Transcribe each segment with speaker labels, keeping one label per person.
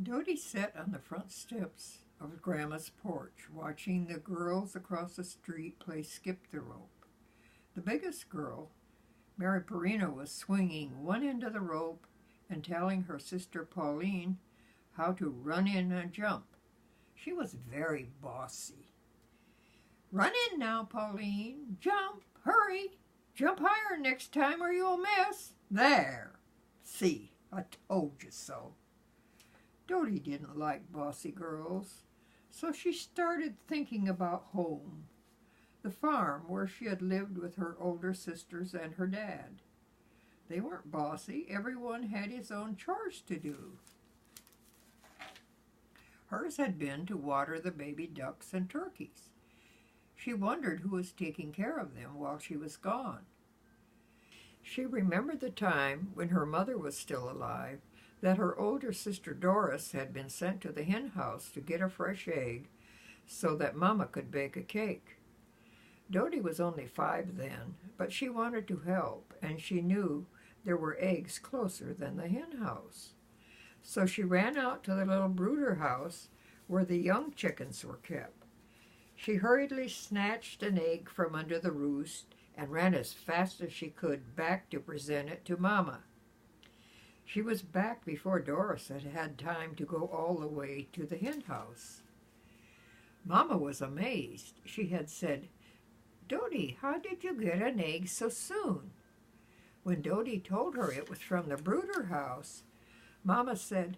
Speaker 1: Doddie sat on the front steps of Grandma's porch, watching the girls across the street play skip the rope. The biggest girl, Mary Perino, was swinging one end of the rope and telling her sister Pauline how to run in and jump. She was very bossy. "Run in now, Pauline. Jump. Hurry. Jump higher next time or you'll miss. There. See, I told you so." Doddie didn't like bossy girls, so she started thinking about home, the farm where she had lived with her older sisters and her dad. They weren't bossy. Everyone had his own chores to do. Hers had been to water the baby ducks and turkeys. She wondered who was taking care of them while she was gone. She remembered the time when her mother was still alive that her older sister Doris had been sent to the hen house to get a fresh egg so that Mama could bake a cake. Doddie was only 5 then, but she wanted to help, and she knew there were eggs closer than the hen house. So she ran out to the little brooder house where the young chickens were kept. She hurriedly snatched an egg from under the roost and ran as fast as she could back to present it to Mama. She was back before Doris had had time to go all the way to the hen house. Mama was amazed. She had said, "Doddie, how did you get an egg so soon?" When Doddie told her it was from the brooder house, Mama said,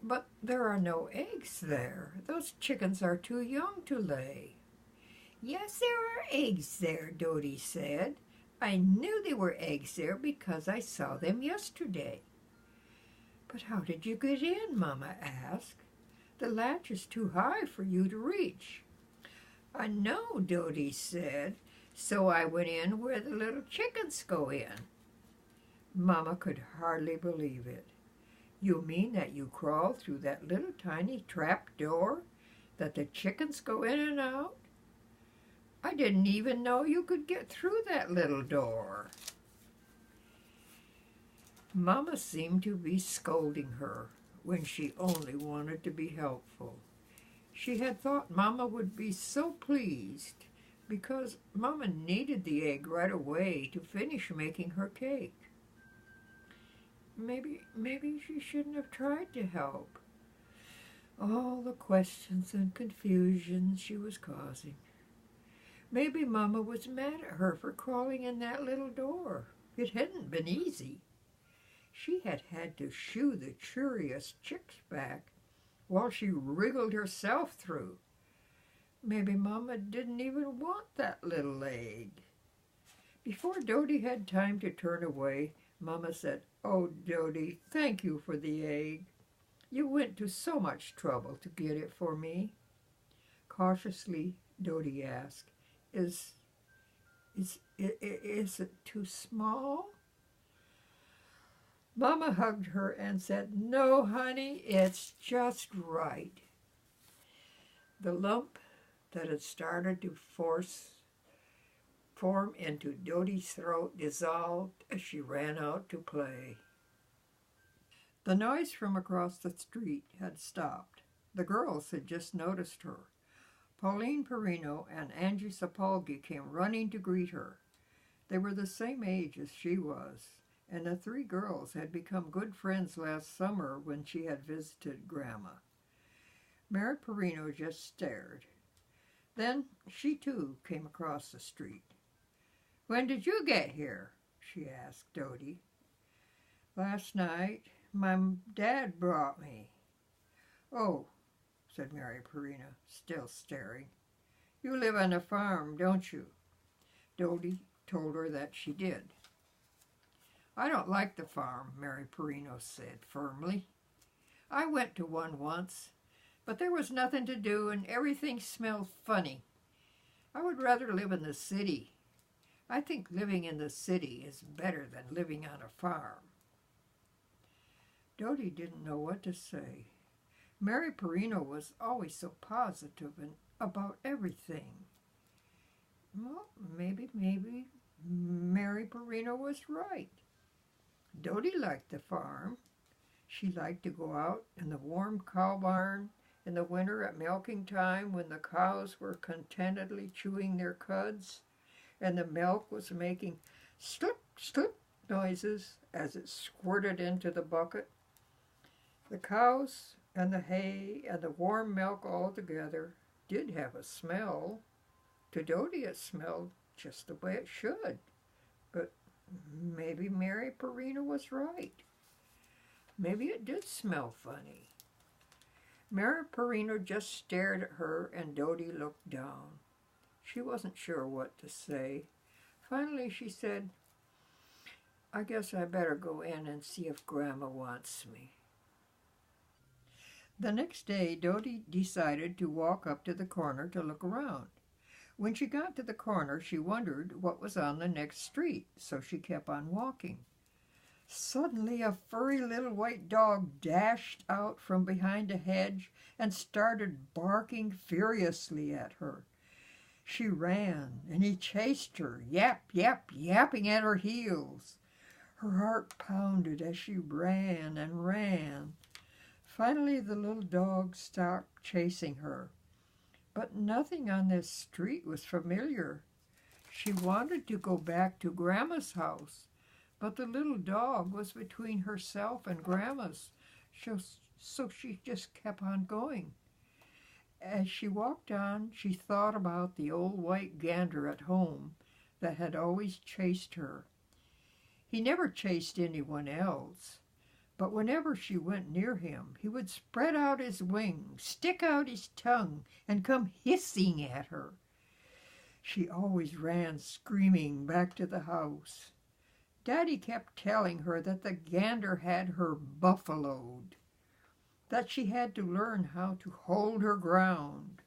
Speaker 1: "But there are no eggs there. Those chickens are too young to lay." "Yes, there are eggs there," Doddie said. "I knew there were eggs there because I saw them yesterday." "But how did you get in?" Mama asked. "The latch is too high for you to reach." "I know," Doddie said, "so I went in where the little chickens go in." Mama could hardly believe it. "You mean that you crawled through that little tiny trap door that the chickens go in and out? I didn't even know you could get through that little door." Mama seemed to be scolding her when she only wanted to be helpful. She had thought Mama would be so pleased because Mama needed the egg right away to finish making her cake. Maybe she shouldn't have tried to help. All the questions and confusion she was causing. Maybe Mama was mad at her for crawling in that little door. It hadn't been easy. She had had to shoo the curious chicks back while she wriggled herself through. Maybe Mama didn't even want that little egg. Before Doddie had time to turn away, Mama said, "Oh, Doddie, thank you for the egg. You went to so much trouble to get it for me." Cautiously, Doddie asked, Is it too small?" Mama hugged her and said, "No, honey, it's just right." The lump that had started to form into Doddie's throat dissolved as she ran out to play. The noise from across the street had stopped. The girls had just noticed her. Pauline Perino and Angie Sapolsky came running to greet her. They were the same age as she was, and the 3 girls had become good friends last summer when she had visited Grandma. Mary Perino just stared. Then she too came across the street. "When did you get here?" she asked Doddie. "Last night. My dad brought me." "Oh," said Mary Perino, still staring. "You live on a farm, don't you?" Doddie told her that she did. "I don't like the farm," Mary Perino said firmly. "I went to one once, but there was nothing to do and everything smelled funny. I would rather live in the city. I think living in the city is better than living on a farm." Doddie didn't know what to say. Mary Perino was always so positive and about everything. Well, maybe Mary Perino was right. Doddie liked the farm. She liked to go out in the warm cow barn in the winter at milking time when the cows were contentedly chewing their cuds and the milk was making slip, slip noises as it squirted into the bucket. The cows and the hay and the warm milk all together did have a smell. To Doddie it smelled just the way it should. But maybe Mary Perino was right. Maybe it did smell funny. Mary Perino just stared at her and Doddie looked down. She wasn't sure what to say. Finally she said, "I guess I better go in and see if Grandma wants me." The next day, Doddie decided to walk up to the corner to look around. When she got to the corner, she wondered what was on the next street, so she kept on walking. Suddenly, a furry little white dog dashed out from behind a hedge and started barking furiously at her. She ran, and he chased her, yap, yap, yapping at her heels. Her heart pounded as she ran and ran. Finally, the little dog stopped chasing her. But nothing on this street was familiar. She wanted to go back to Grandma's house, but the little dog was between herself and Grandma's, so she just kept on going. As she walked on, she thought about the old white gander at home that had always chased her. He never chased anyone else. But whenever she went near him, he would spread out his wings, stick out his tongue, and come hissing at her. She always ran screaming back to the house. Daddy kept telling her that the gander had her buffaloed, that she had to learn how to hold her ground.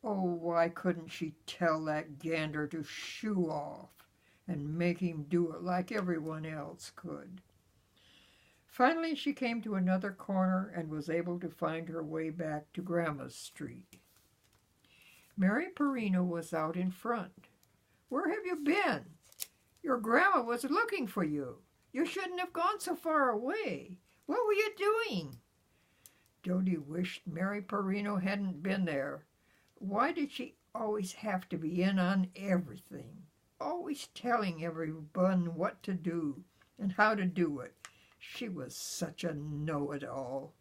Speaker 1: Oh, why couldn't she tell that gander to shoo off and make him do it like everyone else could? Finally, she came to another corner and was able to find her way back to Grandma's street. Mary Perino was out in front. "Where have you been? Your grandma was looking for you. You shouldn't have gone so far away. What were you doing?" Doddie wished Mary Perino hadn't been there. Why did she always have to be in on everything? Always telling everyone what to do and how to do it. She was such a know-it-all.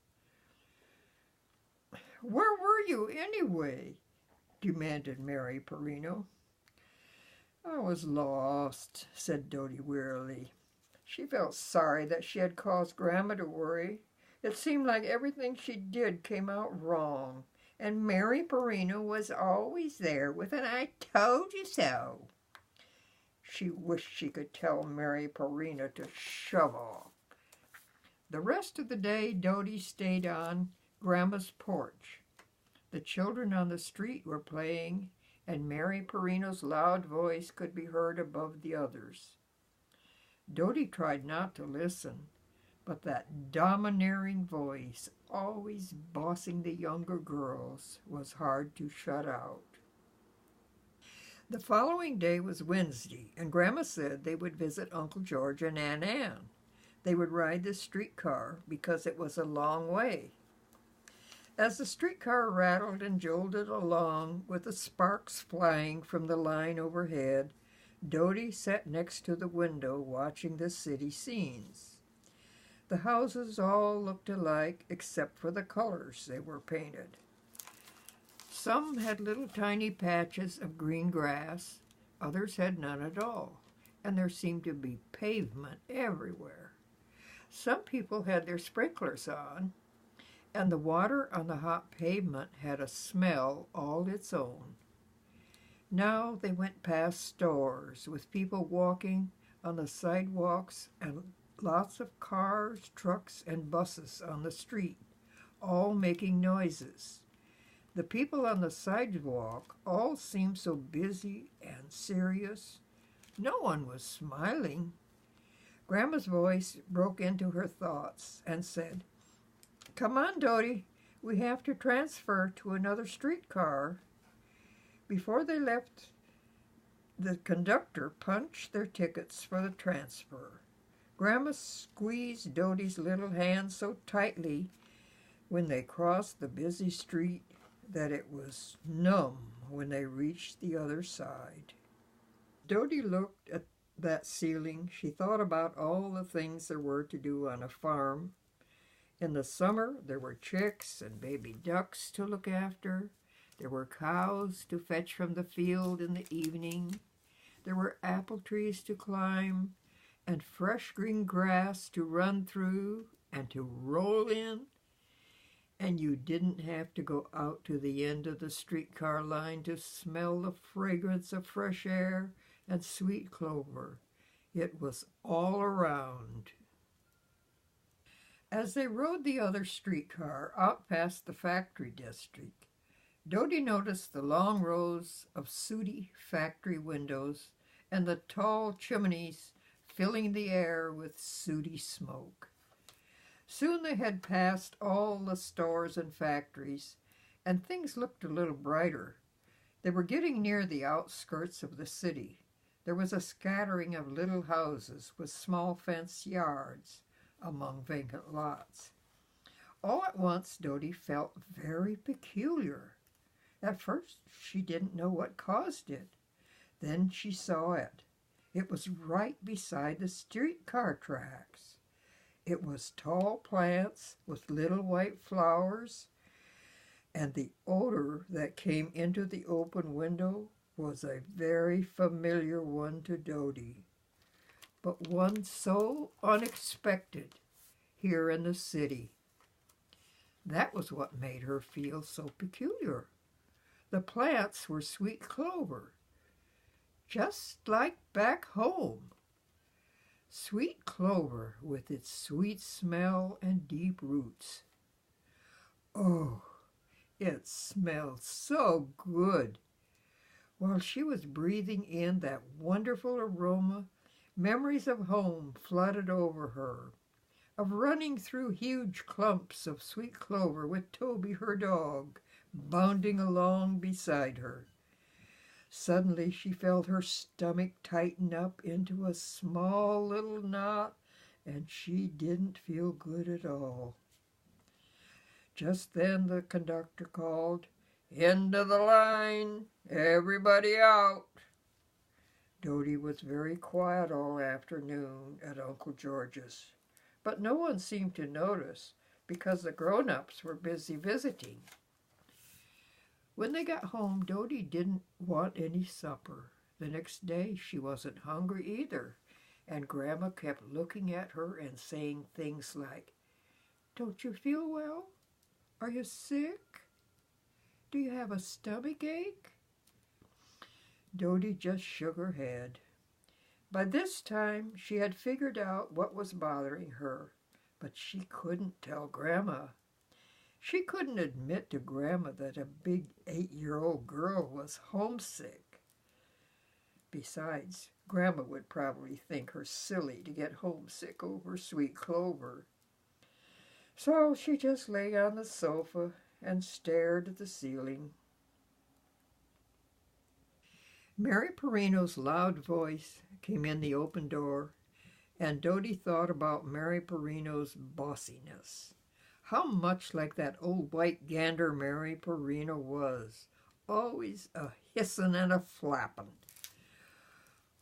Speaker 1: "Where were you, anyway?" demanded Mary Perino. "I was lost," said Doddie wearily. She felt sorry that she had caused Grandma to worry. It seemed like everything she did came out wrong, and Mary Perino was always there with an "I told you so." She wished she could tell Mary Perino to shove off. The rest of the day, Doddie stayed on Grandma's porch. The children on the street were playing, and Mary Perino's loud voice could be heard above the others. Doddie tried not to listen, but that domineering voice, always bossing the younger girls, was hard to shut out. The following day was Wednesday, and Grandma said they would visit Uncle George and Aunt Ann. They would ride the streetcar because it was a long way. As the streetcar rattled and jolted along with the sparks flying from the line overhead, Doddie sat next to the window watching the city scenes. The houses all looked alike except for the colors they were painted. Some had little tiny patches of green grass, others had none at all, and there seemed to be pavement everywhere. Some people had their sprinklers on, and the water on the hot pavement had a smell all its own. Now they went past stores with people walking on the sidewalks and lots of cars, trucks, and buses on the street, all making noises. The people on the sidewalk all seemed so busy and serious. No one was smiling. Grandma's voice broke into her thoughts and said, "Come on, Doddie, we have to transfer to another streetcar." Before they left, the conductor punched their tickets for the transfer. Grandma squeezed Doddie's little hand so tightly when they crossed the busy street that it was numb when they reached the other side. Doddie looked at that ceiling. She thought about all the things there were to do on a farm. In the summer, there were chicks and baby ducks to look after. There were cows to fetch from the field in the evening. There were apple trees to climb and fresh green grass to run through and to roll in. And you didn't have to go out to the end of the streetcar line to smell the fragrance of fresh air and sweet clover. It was all around. As they rode the other streetcar out past the factory district, Doddie noticed the long rows of sooty factory windows and the tall chimneys filling the air with sooty smoke. Soon they had passed all the stores and factories, and things looked a little brighter. They were getting near the outskirts of the city. There was a scattering of little houses with small fenced yards among vacant lots. All at once, Doddie felt very peculiar. At first, she didn't know what caused it. Then she saw it. It was right beside the streetcar tracks. It was tall plants with little white flowers, and the odor that came into the open window was a very familiar one to Doddie, but one so unexpected here in the city. That was what made her feel so peculiar. The plants were sweet clover, just like back home. Sweet clover with its sweet smell and deep roots. Oh, it smelled so good. While she was breathing in that wonderful aroma, memories of home flooded over her, of running through huge clumps of sweet clover with Toby, her dog, bounding along beside her. Suddenly she felt her stomach tighten up into a small little knot, and she didn't feel good at all. Just then the conductor called, "End of the line, everybody out." Doddie was very quiet all afternoon at Uncle George's, but no one seemed to notice because the grown-ups were busy visiting. When they got home, Doddie didn't want any supper. The next day, she wasn't hungry either, and Grandma kept looking at her and saying things like, "Don't you feel well? Are you sick? Do you have a stomach ache?" Doddie just shook her head. By this time, she had figured out what was bothering her, but she couldn't tell Grandma. She couldn't admit to Grandma that a big 8-year-old girl was homesick. Besides, Grandma would probably think her silly to get homesick over sweet clover. So she just lay on the sofa and stared at the ceiling. Mary Perino's loud voice came in the open door, and Doddie thought about Mary Perino's bossiness. How much like that old white gander Mary Perino was, always a hissin' and a flappin'.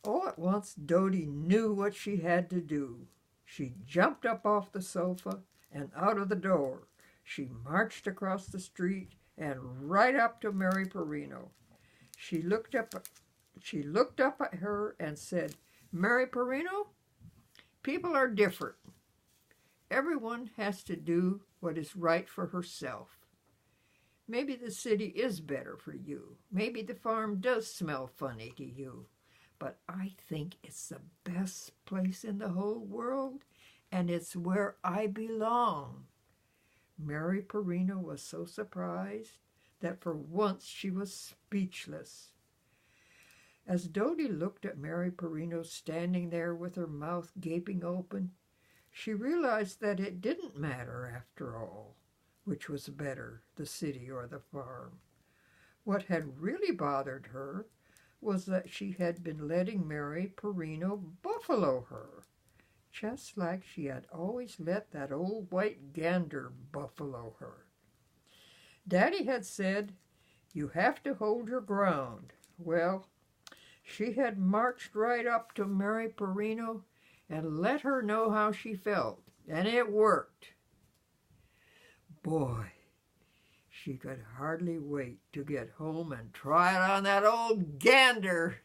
Speaker 1: All at once Doddie knew what she had to do. She jumped up off the sofa and out of the door. She marched across the street and right up to Mary Perino. She looked up at her and said, "Mary Perino, people are different. Everyone has to do what is right for herself. Maybe the city is better for you. Maybe the farm does smell funny to you. But I think it's the best place in the whole world, and it's where I belong." Mary Perino was so surprised that for once she was speechless. As Doddie looked at Mary Perino standing there with her mouth gaping open, she realized that it didn't matter after all which was better, the city or the farm. What had really bothered her was that she had been letting Mary Perino buffalo her. just like she had always let that old white gander buffalo her. Daddy had said, "You have to hold your ground." Well, she had marched right up to Mary Perino and let her know how she felt, and it worked. Boy, she could hardly wait to get home and try it on that old gander.